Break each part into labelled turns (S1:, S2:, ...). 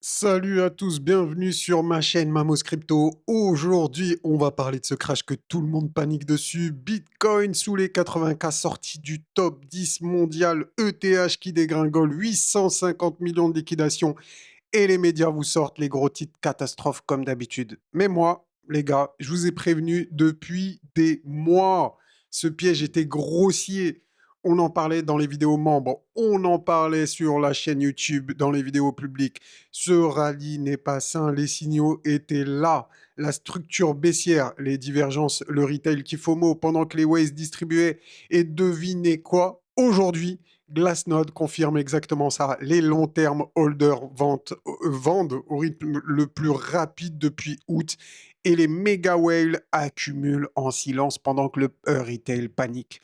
S1: Salut à tous, bienvenue sur ma chaîne Mamos Crypto. Aujourd'hui, on va parler de ce crash que tout le monde panique dessus. Bitcoin sous les 80K, sorti du top 10 mondial. ETH qui dégringole, 850 millions de liquidations. Et les médias vous sortent les gros titres catastrophes comme d'habitude. Mais moi, les gars, je vous ai prévenu depuis des mois. Ce piège était grossier. On en parlait dans les vidéos membres, on en parlait sur la chaîne YouTube, dans les vidéos publiques. Ce rallye n'est pas sain, les signaux étaient là. La structure baissière, les divergences, le retail qui FOMO pendant que les Waze distribuaient. Et devinez quoi? Aujourd'hui, Glassnode confirme exactement ça. Les long term holders vendent au rythme le plus rapide depuis août et les méga whales accumulent en silence pendant que le retail panique.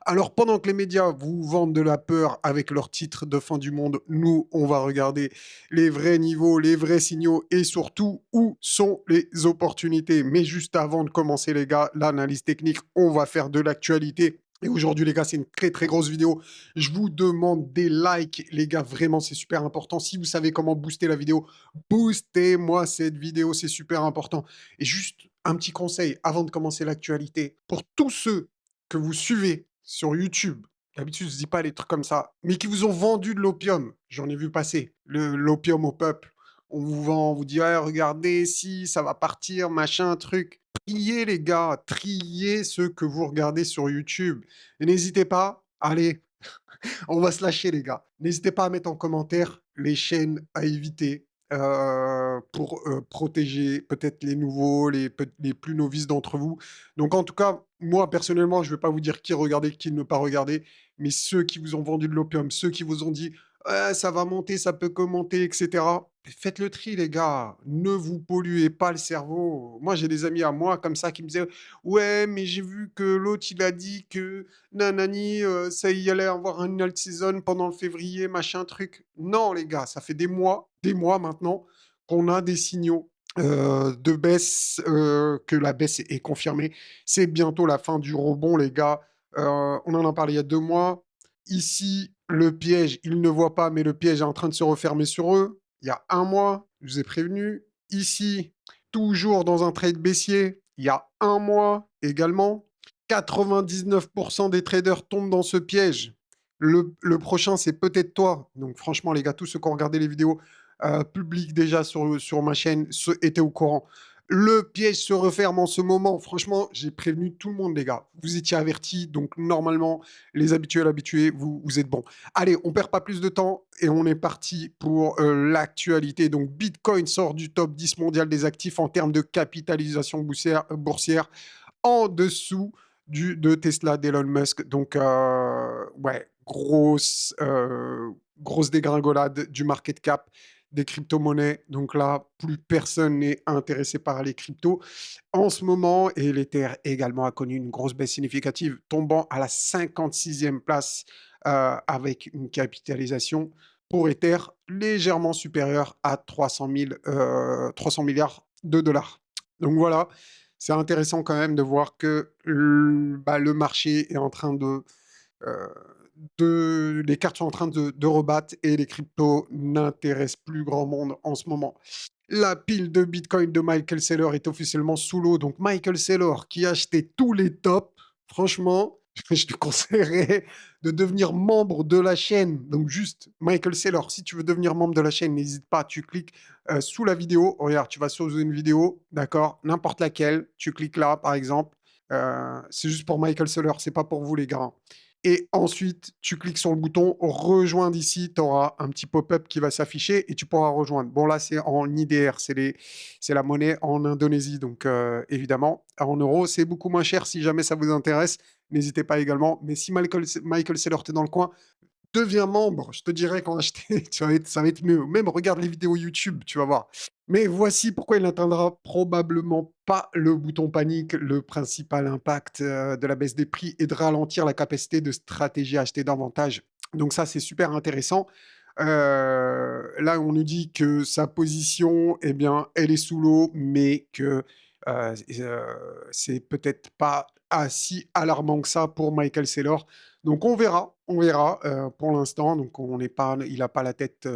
S1: Alors pendant que les médias vous vendent de la peur avec leurs titres de fin du monde, nous on va regarder les vrais niveaux, les vrais signaux et surtout où sont les opportunités. Mais juste avant de commencer les gars, l'analyse technique, on va faire de l'actualité. Et aujourd'hui, les gars, c'est une très très grosse vidéo. Je vous demande des likes, les gars, vraiment, c'est super important. Si vous savez comment booster la vidéo, boostez-moi cette vidéo, c'est super important. Et juste un petit conseil avant de commencer l'actualité. Pour tous ceux que vous suivez sur YouTube, d'habitude, je ne dis pas les trucs comme ça, mais qui vous ont vendu de l'opium, j'en ai vu passer, l'opium au peuple. On vous vend, on vous dit, ah, regardez, si, ça va partir, machin, truc. Triez, les gars, triez ceux que vous regardez sur YouTube. Et n'hésitez pas, allez, on va se lâcher, les gars. N'hésitez pas à mettre en commentaire les chaînes à éviter pour protéger peut-être les nouveaux, les plus novices d'entre vous. Donc, en tout cas, moi, personnellement, je ne vais pas vous dire qui regarder, qui ne pas regarder, mais ceux qui vous ont vendu de l'opium, ceux qui vous ont dit «Ouais, ça va monter, ça peut commenter, etc.» Faites le tri, les gars. Ne vous polluez pas le cerveau. Moi, j'ai des amis à moi comme ça qui me disaient «Ouais, mais j'ai vu que l'autre, il a dit que nanani, ça y allait avoir un alt season pendant le février, machin truc. Non, les gars, ça fait des mois maintenant qu'on a des signaux de baisse, que la baisse est confirmée. C'est bientôt la fin du rebond, les gars. On en a parlé il y a 2 mois. Ici, le piège, ils ne voient pas, mais le piège est en train de se refermer sur eux. Il y a 1 mois, je vous ai prévenu. Ici, toujours dans un trade baissier, il y a 1 mois également. 99% des traders tombent dans ce piège. Le prochain, c'est peut-être toi. Donc franchement, les gars, tous ceux qui ont regardé les vidéos publiques déjà sur ma chaîne étaient au courant. Le piège se referme en ce moment. Franchement, j'ai prévenu tout le monde, les gars. Vous étiez avertis, donc normalement, les habitués, vous êtes bons. Allez, on perd pas plus de temps et on est parti pour l'actualité. Donc Bitcoin sort du top 10 mondial des actifs en termes de capitalisation boursière en dessous de Tesla d'Elon Musk. Donc, ouais, grosse dégringolade du market cap des crypto-monnaies. Donc là, plus personne n'est intéressé par les cryptos en ce moment. Et l'Ether également a connu une grosse baisse significative, tombant à la 56e place avec une capitalisation pour Ether légèrement supérieure à 300 milliards de dollars. Donc voilà, c'est intéressant quand même de voir que le marché est en train euh, les cartes sont en train de rebattre et les cryptos n'intéressent plus grand monde en ce moment. La pile de Bitcoin de Michael Saylor est officiellement sous l'eau. Donc Michael Saylor qui a acheté tous les tops, franchement, je te conseillerais de devenir membre de la chaîne. Donc juste Michael Saylor, si tu veux devenir membre de la chaîne, n'hésite pas, tu cliques sous la vidéo. Regarde, tu vas sur une vidéo, d'accord, n'importe laquelle, tu cliques là par exemple. C'est juste pour Michael Saylor, c'est pas pour vous les gars. Et ensuite, tu cliques sur le bouton rejoindre ici, tu auras un petit pop-up qui va s'afficher et tu pourras rejoindre. Bon, là, c'est en IDR, c'est la monnaie en Indonésie. Donc, évidemment, en euros, c'est beaucoup moins cher si jamais ça vous intéresse. N'hésitez pas également. Mais si Michael Saylor, t'es dans le coin, deviens membre, je te dirais qu'en acheter, ça va être mieux. Même regarde les vidéos YouTube, tu vas voir. Mais voici pourquoi il n'atteindra probablement pas le bouton panique. Le principal impact de la baisse des prix est de ralentir la capacité de stratégie à acheter davantage. Donc ça, c'est super intéressant. Là, on nous dit que sa position, eh bien, elle est sous l'eau, mais que c'est peut-être pas si alarmant que ça pour Michael Saylor. Donc on verra, pour l'instant, donc on n'est pas il a pas la tête,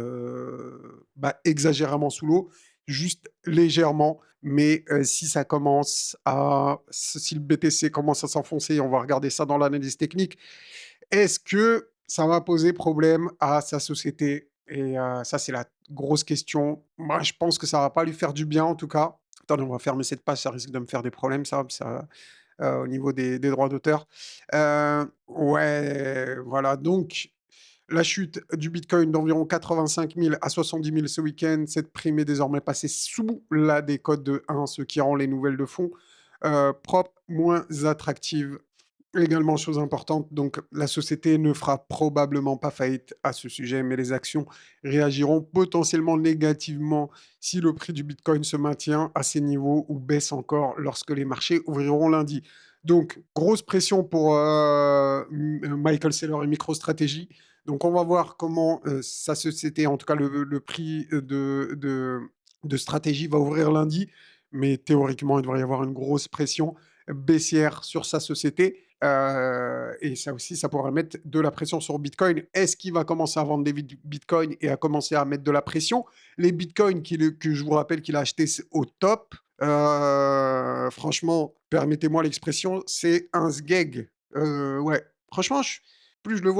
S1: bah, exagérément sous l'eau, juste légèrement, mais si ça commence à si le BTC commence à s'enfoncer, on va regarder ça dans l'analyse technique, est-ce que ça va poser problème à sa société? Et ça, c'est la grosse question. Moi, je pense que ça va pas lui faire du bien, en tout cas. Attendez, on va fermer cette page, ça risque de me faire des problèmes, ça, au niveau des droits d'auteur. Ouais, voilà, donc la chute du bitcoin d'environ 85 000 à 70 000 ce week-end. Cette prime est désormais passée sous la décote de 1, ce qui rend les nouvelles de fond, propres, moins attractives. Également, chose importante, donc la société ne fera probablement pas faillite à ce sujet, mais les actions réagiront potentiellement négativement si le prix du bitcoin se maintient à ces niveaux ou baisse encore lorsque les marchés ouvriront lundi. Donc, grosse pression pour Michael Saylor et MicroStrategy. Donc, on va voir comment sa société, en tout cas le prix de stratégie va ouvrir lundi. Mais théoriquement, il devrait y avoir une grosse pression baissière sur sa société. Et ça aussi, ça pourrait mettre de la pression sur Bitcoin. Est-ce qu'il va commencer à vendre des Bitcoins et à commencer à mettre de la pression? Les Bitcoins que je vous rappelle qu'il a acheté au top, franchement, permettez-moi l'expression, c'est un sgeg. Ouais, franchement, plus je le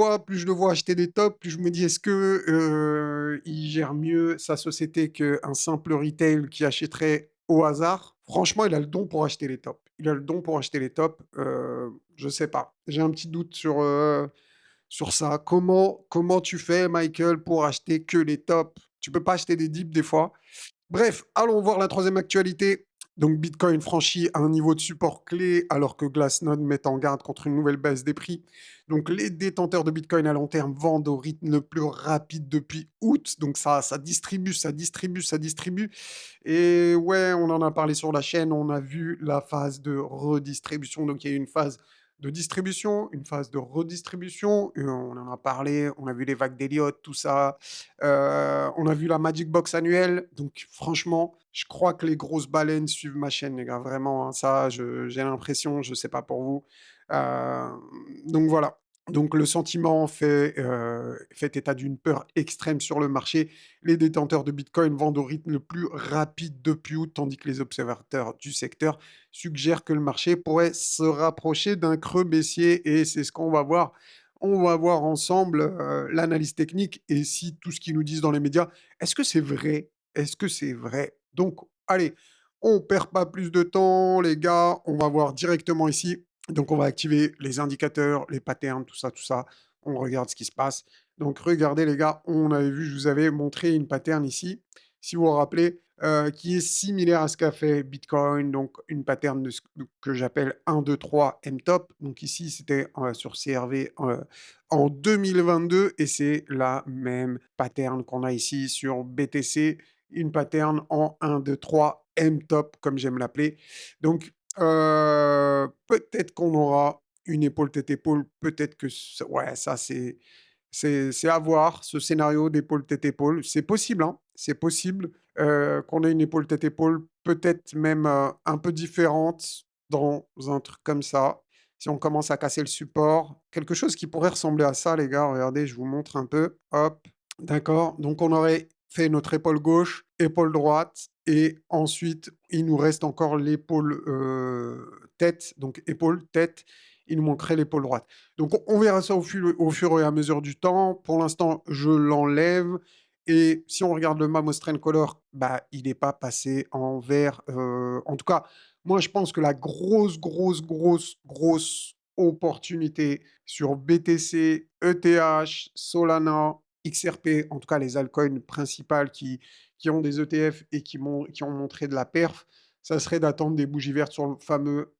S1: vois acheter des tops, plus je me dis, est-ce que il gère mieux sa société qu'un simple retail qui achèterait au hasard? Franchement, il a le don pour acheter les tops. Il a le don pour acheter les tops. Je sais pas. J'ai un petit doute sur ça. Comment tu fais, Michael, pour acheter que les tops? Tu peux pas acheter des dips des fois? Bref, allons voir la troisième actualité. Donc Bitcoin franchit un niveau de support clé alors que Glassnode met en garde contre une nouvelle baisse des prix. Donc les détenteurs de Bitcoin à long terme vendent au rythme le plus rapide depuis août. Donc ça distribue, ça distribue, ça distribue. Et ouais, on en a parlé sur la chaîne, on a vu la phase de redistribution. Donc il y a eu une phase de distribution, une phase de redistribution. On en a parlé, on a vu les vagues d'Elliott, tout ça. On a vu la Magic Box annuelle. Donc franchement, je crois que les grosses baleines suivent ma chaîne, les gars. Vraiment, hein, ça, j'ai l'impression, je sais pas pour vous. Euh, donc voilà. Donc le sentiment fait état d'une peur extrême sur le marché. Les détenteurs de Bitcoin vendent au rythme le plus rapide depuis août, tandis que les observateurs du secteur suggèrent que le marché pourrait se rapprocher d'un creux baissier et c'est ce qu'on va voir. On va voir ensemble l'analyse technique et si tout ce qu'ils nous disent dans les médias, est-ce que c'est vrai? Est-ce que c'est vrai? Donc, allez, on perd pas plus de temps, les gars. On va voir directement ici. Donc, on va activer les indicateurs, les patterns, tout ça, tout ça. On regarde ce qui se passe. Donc regardez les gars, on avait vu, je vous avais montré une pattern ici, si vous vous rappelez, qui est similaire à ce qu'a fait Bitcoin, donc une pattern que j'appelle 1, 2, 3 M-top. Donc ici, c'était sur CRV en 2022 et c'est la même pattern qu'on a ici sur BTC, une pattern en 1, 2, 3 M-top, comme j'aime l'appeler. Donc peut-être qu'on aura une épaule tête épaule, peut-être que ouais, ça c'est à voir, ce scénario d'épaule tête épaule. C'est possible, hein, c'est possible, qu'on ait une épaule tête épaule, peut-être même, un peu différente dans un truc comme ça. Si on commence à casser le support, quelque chose qui pourrait ressembler à ça les gars, regardez, je vous montre un peu, hop, d'accord? Donc on aurait fait notre épaule gauche, épaule droite et ensuite il nous reste encore l'épaule, tête, donc épaule, tête, il nous manquerait l'épaule droite. Donc on verra ça au fur et à mesure du temps. Pour l'instant, je l'enlève et si on regarde le Mamos Trend Color, bah, il n'est pas passé en vert, en tout cas, moi je pense que la grosse, grosse, grosse, grosse opportunité sur BTC, ETH, Solana, XRP, en tout cas les altcoins principales qui ont des ETF et qui ont montré de la perf, ça serait d'attendre des bougies vertes sur le fameux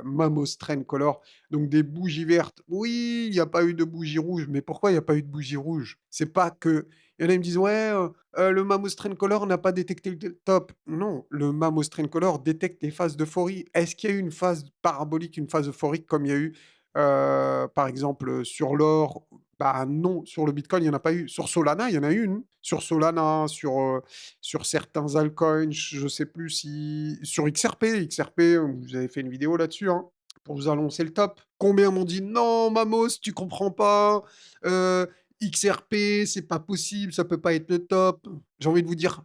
S1: Mamos Trend Color. Donc des bougies vertes, oui, il n'y a pas eu de bougies rouges, mais pourquoi il n'y a pas eu de bougies rouges? C'est pas que... Il y en a qui me disent, ouais, le Mamos Trend Color n'a pas détecté le top. Non, le Mamos Trend Color détecte les phases d'euphorie. Est-ce qu'il y a eu une phase parabolique, une phase euphorique comme il y a eu, par exemple, sur l'or? Bah non, sur le Bitcoin, il n'y en a pas eu. Sur Solana, il y en a eu une. Sur Solana, sur certains altcoins, je ne sais plus si... Sur XRP, vous avez fait une vidéo là-dessus, hein, pour vous annoncer le top. Combien m'ont dit: «Non, Mamos, tu comprends pas, XRP, c'est pas possible, ça peut pas être le top». J'ai envie de vous dire,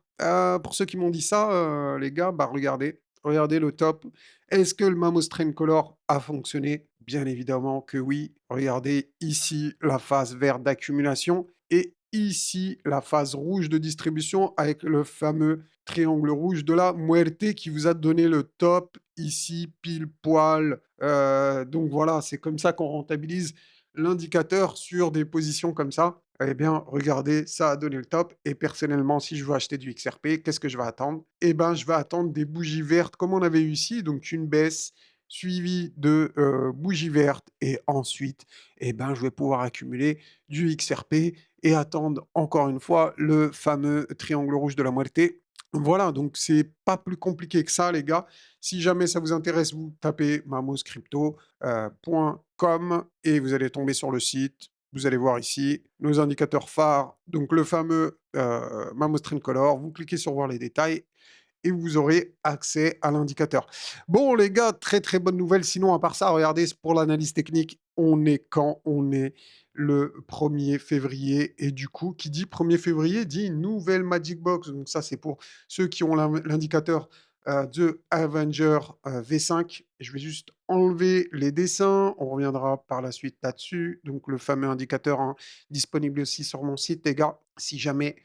S1: pour ceux qui m'ont dit ça, les gars, bah, regardez le top. Est-ce que le Mamos Color a fonctionné? Bien évidemment que oui. Regardez ici la phase verte d'accumulation et ici la phase rouge de distribution avec le fameux triangle rouge de la Muerte qui vous a donné le top ici pile poil. Donc voilà, c'est comme ça qu'on rentabilise l'indicateur sur des positions comme ça. Eh bien, regardez, ça a donné le top. Et personnellement, si je veux acheter du XRP, qu'est-ce que je vais attendre? Eh ben, je vais attendre des bougies vertes comme on avait eu ici, donc une baisse suivie de bougies vertes. Et ensuite, eh ben, je vais pouvoir accumuler du XRP et attendre encore une fois le fameux triangle rouge de la Muerte. Voilà, donc c'est pas plus compliqué que ça, les gars. Si jamais ça vous intéresse, vous tapez mamoscrypto.com et vous allez tomber sur le site. Vous allez voir ici nos indicateurs phares, donc le fameux Mamos Trend Color. Vous cliquez sur voir les détails et vous aurez accès à l'indicateur. Bon, les gars, très très bonne nouvelle. Sinon, à part ça, regardez, pour l'analyse technique, on est quand on est le 1er février. Et du coup, qui dit 1er février dit nouvelle Magic Box. Donc ça, c'est pour ceux qui ont l'indicateur de Avenger V5. Je vais juste enlever les dessins. On reviendra par la suite là-dessus. Donc le fameux indicateur hein, disponible aussi sur mon site, les gars. Si jamais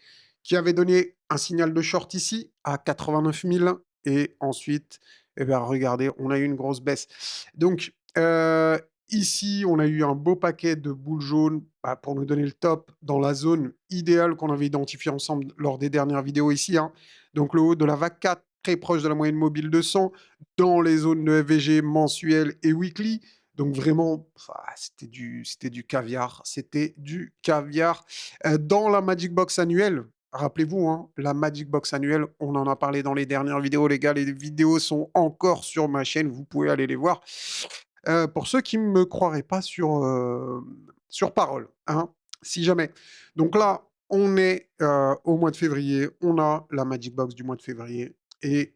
S1: qui avait donné un signal de short ici à 89 000 et ensuite, eh bien, regardez, on a eu une grosse baisse. Donc, ici, on a eu un beau paquet de boules jaunes bah, pour nous donner le top dans la zone idéale qu'on avait identifiée ensemble lors des dernières vidéos ici. Hein. Donc, le haut de la vague 4, très proche de la moyenne mobile de 100, dans les zones de FVG mensuel et weekly. Donc vraiment, c'était du caviar. C'était du caviar. Dans la Magic Box annuelle, rappelez-vous, hein, la Magic Box annuelle, on en a parlé dans les dernières vidéos, les gars. Les vidéos sont encore sur ma chaîne, vous pouvez aller les voir. Pour ceux qui ne me croiraient pas sur parole, hein, si jamais. Donc là, on est au mois de février, on a la Magic Box du mois de février. Et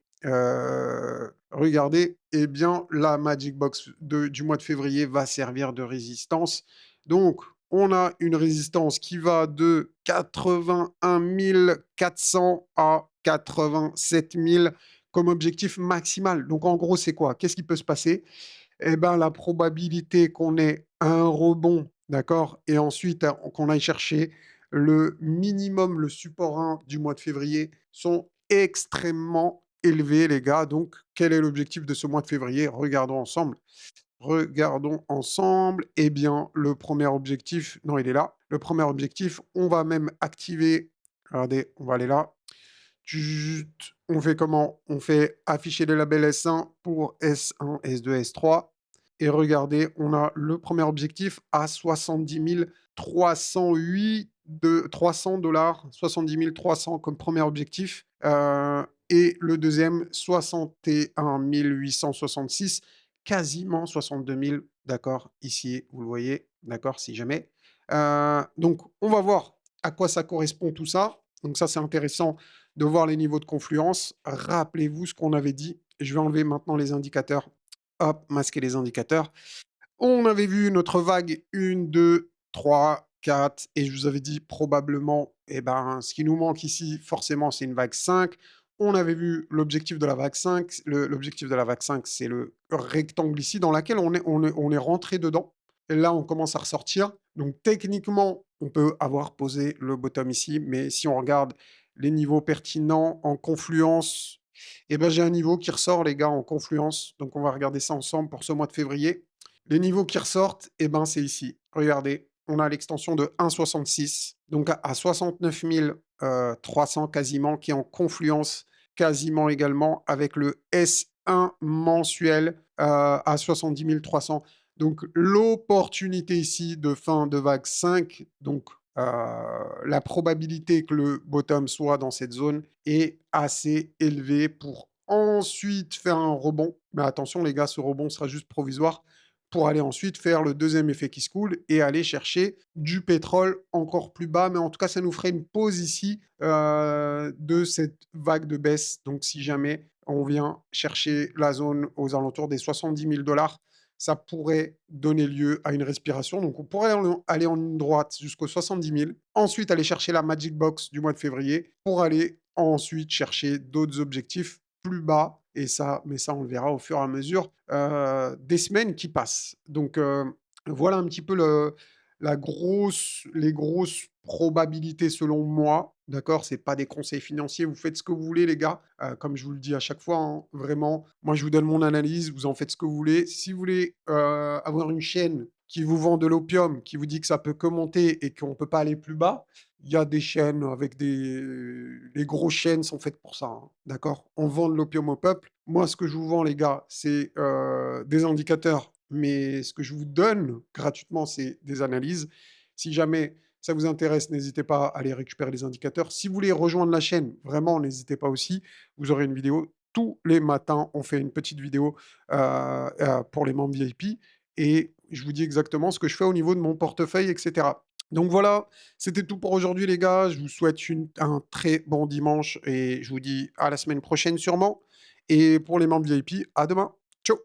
S1: regardez, eh bien, la Magic Box du mois de février va servir de résistance. Donc, on a une résistance qui va de 81 400 à 87 000 comme objectif maximal. Donc, en gros, c'est quoi? Qu'est-ce qui peut se passer? Eh ben, la probabilité qu'on ait un rebond, d'accord? Et ensuite, qu'on aille chercher le minimum, le support 1 du mois de février sont extrêmement élevés, les gars. Donc, quel est l'objectif de ce mois de février? Regardons ensemble. Regardons ensemble. Eh bien, le premier objectif, non, il est là. Le premier objectif, on va même activer. Regardez, on va aller là. On fait comment? On fait afficher les labels S1 pour S1, S2, S3. Et regardez, on a le premier objectif à 70 308 de 300 dollars, 70 300 comme premier objectif. Et le deuxième, 61 866, quasiment 62 000, d'accord, ici, vous le voyez, d'accord, si jamais. Donc, on va voir à quoi ça correspond tout ça. Donc ça, c'est intéressant de voir les niveaux de confluence. Rappelez-vous ce qu'on avait dit. Je vais enlever maintenant les indicateurs. Hop, masquer les indicateurs. On avait vu notre vague 1, 2, 3, 4. Et je vous avais dit probablement, eh ben, ce qui nous manque ici, forcément, c'est une vague 5. On avait vu l'objectif de la vague 5. L'objectif de la vague 5, c'est le rectangle ici dans lequel on est rentré dedans. Et là, on commence à ressortir. Donc, techniquement, on peut avoir posé le bottom ici. Mais si on regarde les niveaux pertinents en confluence, eh ben, j'ai un niveau qui ressort, les gars, en confluence. Donc, on va regarder ça ensemble pour ce mois de février. Les niveaux qui ressortent, eh ben, c'est ici. Regardez, on a l'extension de 1,66, donc à 69 300 quasiment, qui est en confluence quasiment également avec le S1 mensuel à 70 300. Donc l'opportunité ici de fin de vague 5, donc la probabilité que le bottom soit dans cette zone est assez élevée pour ensuite faire un rebond. Mais attention les gars, ce rebond sera juste provisoire pour aller ensuite faire le deuxième effet qui se coule et aller chercher du pétrole encore plus bas. Mais en tout cas, ça nous ferait une pause ici de cette vague de baisse. Donc, si jamais on vient chercher la zone aux alentours des 70 000 dollars, ça pourrait donner lieu à une respiration. Donc, on pourrait aller en ligne droite jusqu'aux 70 000. Ensuite, aller chercher la Magic Box du mois de février pour aller ensuite chercher d'autres objectifs plus bas. Et ça, mais ça, on le verra au fur et à mesure des semaines qui passent. Donc, voilà un petit peu les grosses probabilités selon moi. D'accord, c'est pas des conseils financiers. Vous faites ce que vous voulez, les gars. Comme je vous le dis à chaque fois, hein, vraiment. Moi, je vous donne mon analyse. Vous en faites ce que vous voulez. Si vous voulez avoir une chaîne qui vous vend de l'opium, qui vous dit que ça peut que monter et qu'on ne peut pas aller plus bas, il y a des chaînes avec des les grosses chaînes sont faites pour ça, hein, d'accord? On vend de l'opium au peuple. Moi, ce que je vous vends, les gars, c'est, des indicateurs, mais ce que je vous donne gratuitement, c'est des analyses. Si jamais ça vous intéresse, n'hésitez pas à aller récupérer les indicateurs. Si vous voulez rejoindre la chaîne, vraiment, n'hésitez pas aussi. Vous aurez une vidéo tous les matins. On fait une petite vidéo, pour les membres VIP et je vous dis exactement ce que je fais au niveau de mon portefeuille et cetera. Donc voilà, c'était tout pour aujourd'hui les gars. Je vous souhaite un très bon dimanche et je vous dis à la semaine prochaine sûrement. Et pour les membres VIP, à demain. Ciao